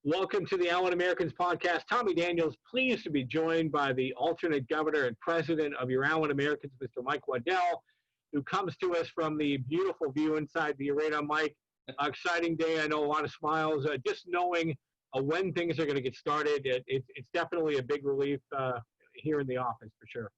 Welcome to the Allen Americans podcast. Tommy Daniels, pleased to be joined by the alternate governor and president of your Allen Americans, Mr. Mike Waddell, who comes to us from the beautiful view inside the arena. Mike, exciting day. I know a lot of smiles. Just knowing when things are going to get started, it's definitely a big relief here in the office for sure.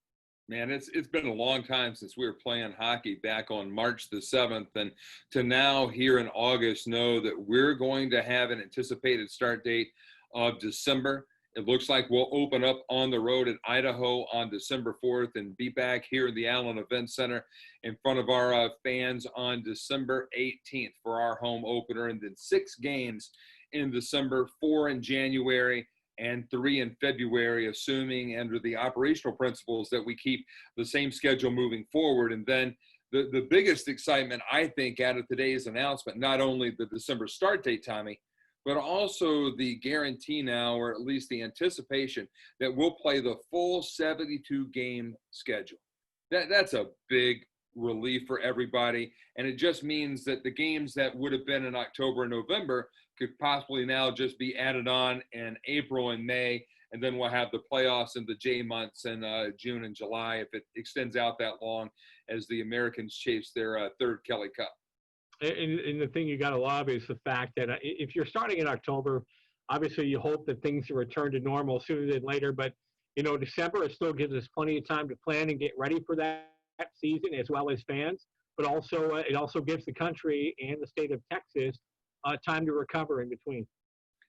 Man, it's been a long time since we were playing hockey back on March the 7th, and to now here in August know that we're going to have an anticipated start date of December. It looks like we'll open up on the road at Idaho on December 4th and be back here in the Allen Event Center in front of our fans on December 18th for our home opener, and then 6 games in December, 4 in January, and 3 in February, assuming under the operational principles that we keep the same schedule moving forward. And then the biggest excitement, I think, out of today's announcement, not only the December start date, Tommy, but also the guarantee now, or at least the anticipation, that we'll play the full 72-game schedule. That's a big relief for everybody, and it just means that the games that would have been in October and November could possibly now just be added on in April and May, and then we'll have the playoffs in the J months in June and July if it extends out that long as the Americans chase their third Kelly Cup. And the thing you got to love is the fact that if you're starting in October, obviously you hope that things return to normal sooner than later, but December, it still gives us plenty of time to plan and get ready for that season as well as fans, but also it also gives the country and the state of Texas time to recover in between.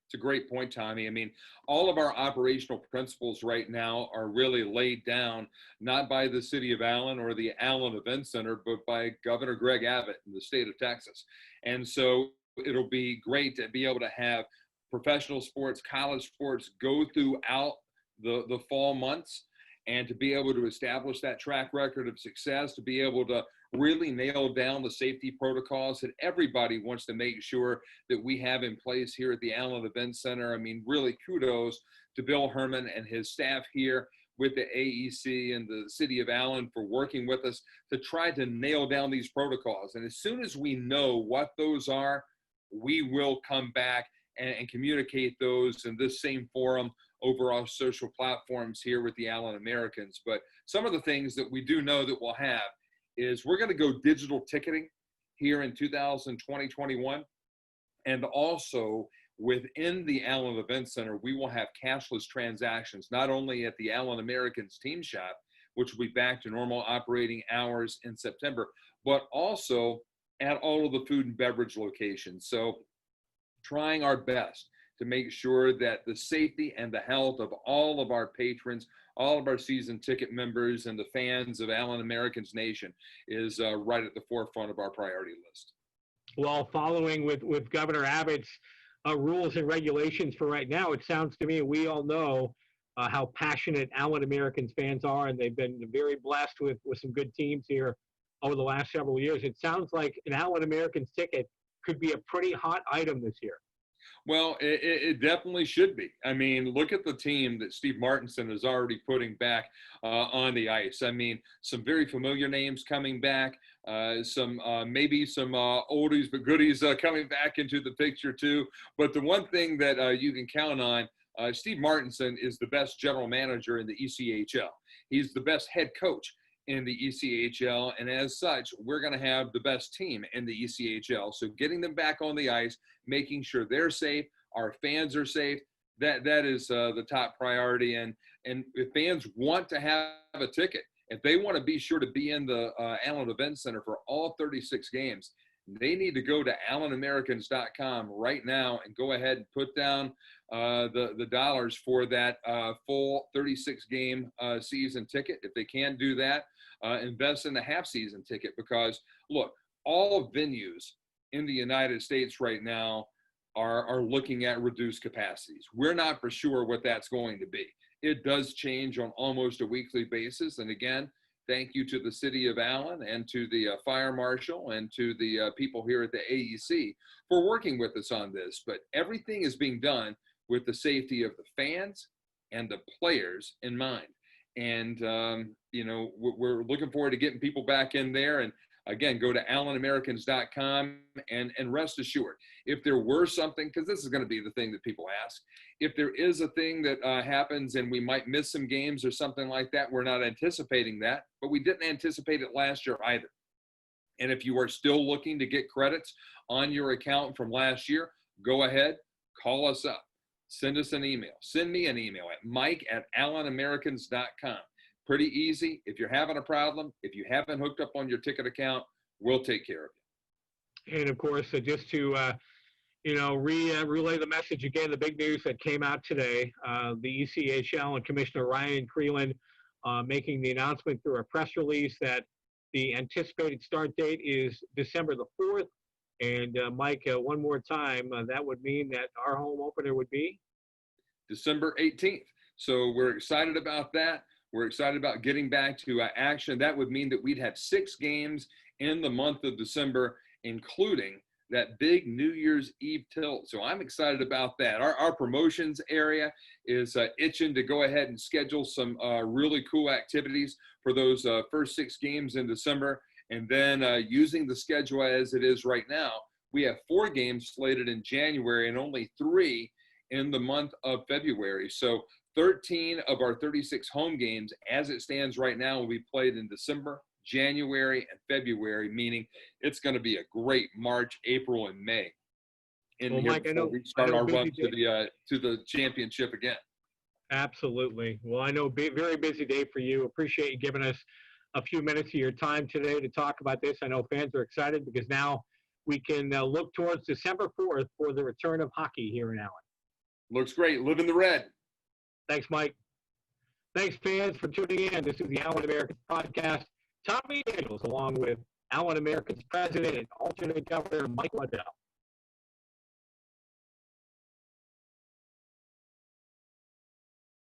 It's a great point, Tommy. I mean, all of our operational principles right now are really laid down, not by the city of Allen or the Allen Event Center, but by Governor Greg Abbott in the state of Texas. And so it'll be great to be able to have professional sports, college sports go throughout the fall months, and to be able to establish that track record of success, to be able to really nail down the safety protocols that everybody wants to make sure that we have in place here at the Allen Event Center. I mean, really kudos to Bill Herman and his staff here with the AEC and the city of Allen for working with us to try to nail down these protocols. And as soon as we know what those are, we will come back and communicate those in this same forum over our social platforms here with the Allen Americans. But some of the things that we do know that we'll have is we're going to go digital ticketing here in 2020-21. And also within the Allen Event Center, we will have cashless transactions, not only at the Allen Americans team shop, which will be back to normal operating hours in September, but also at all of the food and beverage locations. So trying our best to make sure that the safety and the health of all of our patrons, all of our season ticket members, and the fans of Allen Americans Nation is right at the forefront of our priority list. Well, following with Governor Abbott's rules and regulations for right now, it sounds to me we all know how passionate Allen Americans fans are, and they've been very blessed with some good teams here over the last several years. It sounds like an Allen Americans ticket could be a pretty hot item this year. Well, it definitely should be. I mean, look at the team that Steve Martinson is already putting back on the ice. I mean, some very familiar names coming back, maybe some oldies but goodies coming back into the picture too. But the one thing that you can count on, Steve Martinson is the best general manager in the ECHL. He's the best head coach in the ECHL, and as such, we're going to have the best team in the ECHL. So getting them back on the ice, making sure they're safe, our fans are safe, that is the top priority. And if fans want to have a ticket, if they want to be sure to be in the Allen Event Center for all 36 games, they need to go to AllenAmericans.com right now and go ahead and put down the dollars for that full 36-game season ticket. If they can't do that, invest in the half-season ticket, because, look, all venues in the United States right now are looking at reduced capacities. We're not for sure what that's going to be. It does change on almost a weekly basis. And again, thank you to the city of Allen and to the fire marshal and to the people here at the AEC for working with us on this. But everything is being done with the safety of the fans and the players in mind. And, we're looking forward to getting people back in there. And again, go to AllenAmericans.com and rest assured, if there were something, because this is going to be the thing that people ask, if there is a thing that happens and we might miss some games or something like that, we're not anticipating that, but we didn't anticipate it last year either. And if you are still looking to get credits on your account from last year, go ahead, call us up, send us an email, send me an email at mike@AllenAmericans.com. Pretty easy. If you're having a problem, if you haven't hooked up on your ticket account, we'll take care of you. And of course, just to relay the message again, the big news that came out today, the ECHL and Commissioner Ryan Creelan making the announcement through a press release that the anticipated start date is December the 4th. And Mike, one more time, that would mean that our home opener would be? December 18th. So we're excited about that. We're excited about getting back to action. That would mean that we'd have 6 games in the month of December, including that big New Year's Eve tilt. So I'm excited about that. Our promotions area is itching to go ahead and schedule some really cool activities for those first 6 games in December. And then using the schedule as it is right now, we have 4 games slated in January and only 3 in the month of February. So 13 of our 36 home games, as it stands right now, will be played in December, January, and February, meaning it's going to be a great March, April, and May. And well, Mike, we start our run to the championship again. Absolutely. Well, I know very busy day for you. Appreciate you giving us a few minutes of your time today to talk about this. I know fans are excited because now we can look towards December 4th for the return of hockey here in Allen. Looks great. Live in the red. Thanks, Mike. Thanks, fans, for tuning in. This is the Allen Americans podcast. Tommy Daniels, along with Allen Americans president and alternate governor Mike Waddell.